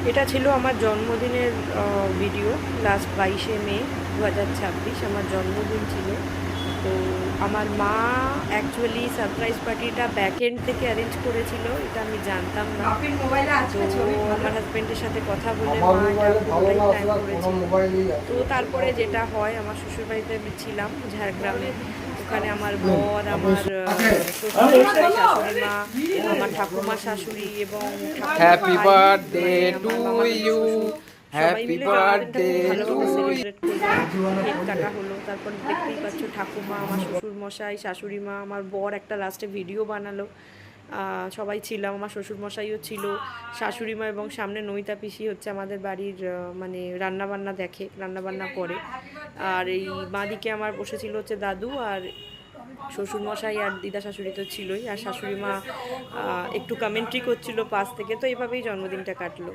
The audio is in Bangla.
এটা ছিল আমার জন্মদিনের ভিডিও। লাস্ট 22শে মে 2026 আমার জন্মদিন ছিল। তো আমার মা অ্যাকচুয়ালি সারপ্রাইজ পার্টিটা ব্যাক এন্ড থেকে অ্যারেঞ্জ করেছিল, এটা আমি জানতাম না। তো আমার হাজব্যান্ডের সাথে কথা বলে মা এটা পুরোটাই প্ল্যান করেছে। তো তারপরে যেটা হয়, আমার শ্বশুরবাড়িতে আমি ছিলাম ঝাড়গ্রামে, ওখানে আমার বর, আমার শ্বশুরমশাই, শাশুড়ি মা, আমার ঠাকুমা শাশুড়ি এবং ঠাকুমার হ্যাপি ভাই, বার্থডে মানে টু আমার মামাতো ইউ, শ্বশুর, সবাই হ্যাপি মিলে জন্মদিনটা বার্থডে খুব টু ভালোভাবে ইউ। সেলিব্রেট করলাম। কেক কাটা হলো, তারপর দেখতেই পাচ্ছ ঠাকুমা, আমার শ্বশুর মশাই, শাশুড়ি মা, আমার বর একটা লাস্টে ভিডিও বানালো। সবাই ছিলাম, আমার শ্বশুরমশাইও ছিল, শাশুড়ি মা, এবং সামনে নৈতা পিসি হচ্ছে আমাদের বাড়ির মানে রান্নাবান্না দেখে, রান্নাবান্না করে। আর এই বাঁদিকে আমার বসেছিল হচ্ছে দাদু, আর শ্বশুরমশাই আর দিদা শাশুড়ি তো ছিলই, আর শাশুড়ি মা একটু কমেন্ট্রি করছিল পাশ থেকে। তো এইভাবেই জন্মদিনটা কাটলো।